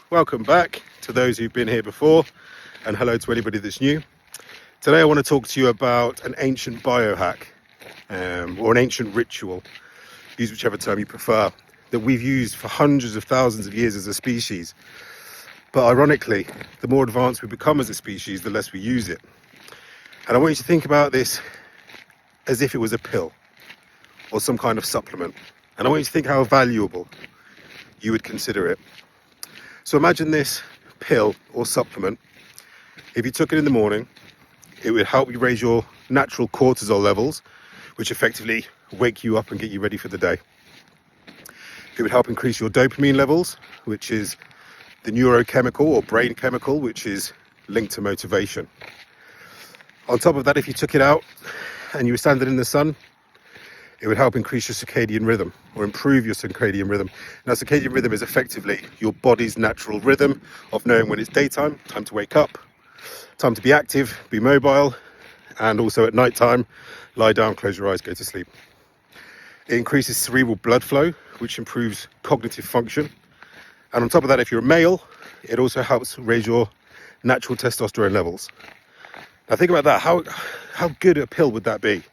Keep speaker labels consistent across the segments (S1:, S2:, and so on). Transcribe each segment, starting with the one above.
S1: welcome back to those who've been here before, and hello to anybody that's new. Today I want to talk to you about an ancient biohack, or an ancient ritual, use whichever term you prefer, that we've used for hundreds of thousands of years as a species. But ironically, the more advanced we become as a species, the less we use it. And I want you to think about this as if it was a pill or some kind of supplement. And I want you to think how valuable you would consider it. So imagine this pill or supplement. If you took it in the morning, it would help you raise your natural cortisol levels, which effectively wake you up and get you ready for the day. It would help increase your dopamine levels, which is the neurochemical or brain chemical, which is linked to motivation. On top of that, if you took it out and you were standing in the sun, it would help increase your circadian rhythm or improve your circadian rhythm. Now, circadian rhythm is effectively your body's natural rhythm of knowing when it's daytime, time to wake up, time to be active, be mobile, and also at night time, lie down, close your eyes, go to sleep. It increases cerebral blood flow, which improves cognitive function. And on top of that, if you're a male, it also helps raise your natural testosterone levels. Now think about that. How good a pill would that be?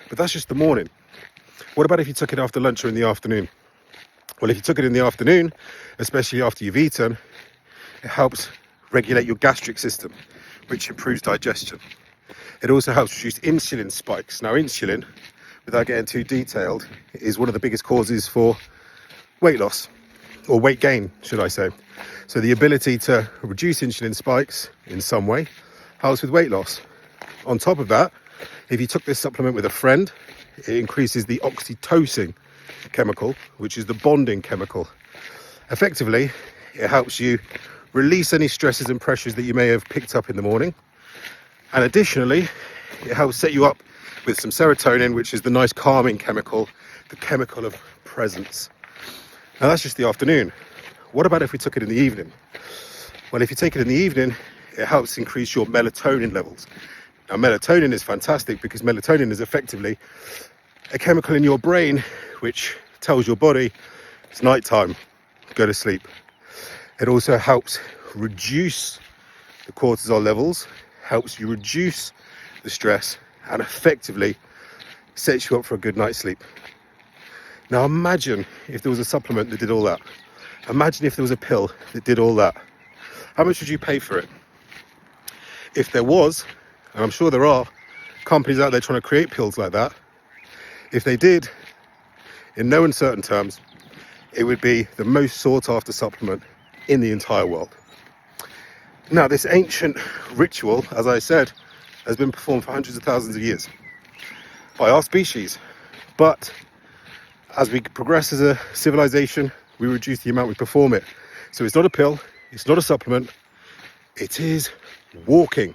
S1: But that's just the morning. What about if you took it after lunch or in the afternoon? Well, if you took it in the afternoon, especially after you've eaten, it helps regulate your gastric system, which improves digestion. It also helps reduce insulin spikes. Now, insulin, without getting too detailed, is one of the biggest causes for weight loss, or weight gain, should I say. So the ability to reduce insulin spikes in some way helps with weight loss. On top of that, if you took this supplement with a friend, it increases the oxytocin chemical, which is the bonding chemical. Effectively, it helps you release any stresses and pressures that you may have picked up in the morning. And additionally, it helps set you up with some serotonin, which is the nice calming chemical, the chemical of presence. Now that's just the afternoon. What about if we took it in the evening? Well, if you take it in the evening, it helps increase your melatonin levels. Now, melatonin is fantastic because melatonin is effectively a chemical in your brain which tells your body it's nighttime, go to sleep. It also helps reduce the cortisol levels, helps you reduce the stress, and effectively sets you up for a good night's sleep. Now imagine if there was a supplement that did all that. Imagine if there was a pill that did all that. How much would you pay for it? If there was, and I'm sure there are companies out there trying to create pills like that, if they did, in no uncertain terms, it would be the most sought after supplement in the entire world. Now, this ancient ritual, as I said, has been performed for hundreds of thousands of years by our species. But as we progress as a civilization, we reduce the amount we perform it. So it's not a pill, it's not a supplement, it is walking.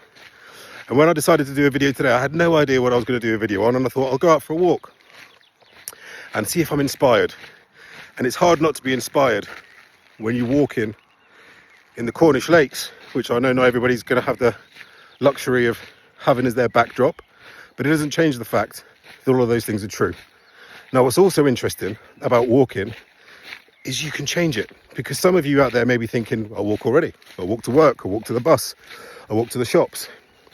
S1: And when I decided to do a video today, I had no idea what I was going to do a video on, and I thought I'll go out for a walk and see if I'm inspired. And it's hard not to be inspired when you're walking in the Cornish Lakes, which I know not everybody's going to have the luxury of having as their backdrop, but it doesn't change the fact that all of those things are true. Now, what's also interesting about walking is you can change it, because some of you out there may be thinking, I'll walk already, I'll walk to work, I'll walk to the bus, I'll walk to the shops.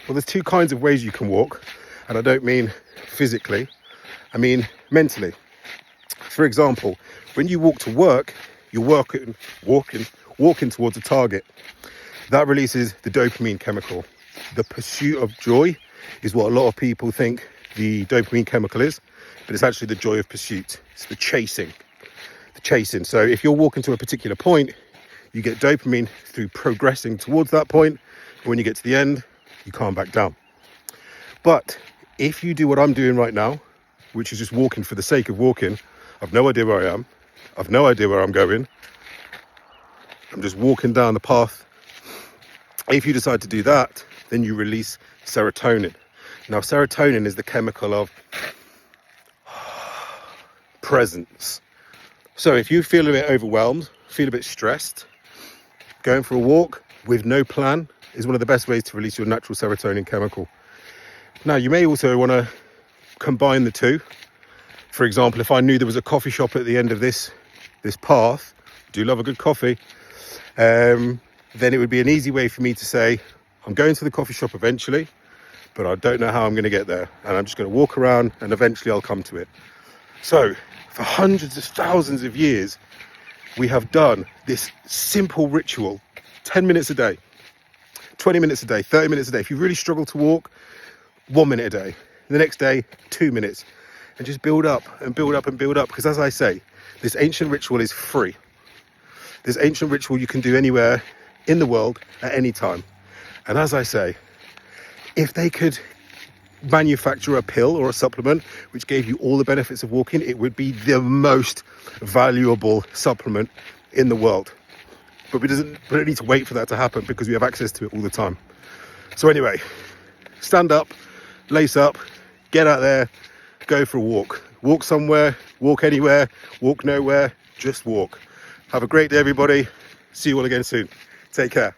S1: Well, there's two kinds of ways you can walk, and I don't mean physically, I mean mentally. For example, when you walk to work, you're walking towards a target. That releases the dopamine chemical. The pursuit of joy is what a lot of people think the dopamine chemical is, but it's actually the joy of pursuit. It's the chasing. So if you're walking to a particular point, you get dopamine through progressing towards that point, and when you get to the end, you can't back down. But if you do what I'm doing right now, which is just walking for the sake of walking, I've no idea where I am, I've no idea where I'm going, I'm just walking down the path. If you decide to do that, then you release serotonin. Now, serotonin is the chemical of presence. So if you feel a bit overwhelmed, feel a bit stressed, going for a walk with no plan is one of the best ways to release your natural serotonin chemical. Now, you may also want to combine the two. For example, if I knew there was a coffee shop at the end of this path, do love a good coffee, then it would be an easy way for me to say, I'm going to the coffee shop eventually, but I don't know how I'm going to get there. And I'm just going to walk around and eventually I'll come to it. So for hundreds of thousands of years, we have done this simple ritual, 10 minutes a day, 20 minutes a day, 30 minutes a day. If you really struggle to walk, 1 minute a day. The next day, 2 minutes. And just build up and build up and build up. Because as I say, this ancient ritual is free. This ancient ritual you can do anywhere in the world at any time. And as I say, if they could manufacture a pill or a supplement which gave you all the benefits of walking, it would be the most valuable supplement in the world. But we don't need to wait for that to happen because we have access to it all the time. So anyway, stand up, lace up, get out there, go for a walk. Walk somewhere, walk anywhere, walk nowhere, just walk. Have a great day, everybody. See you all again soon. Take care.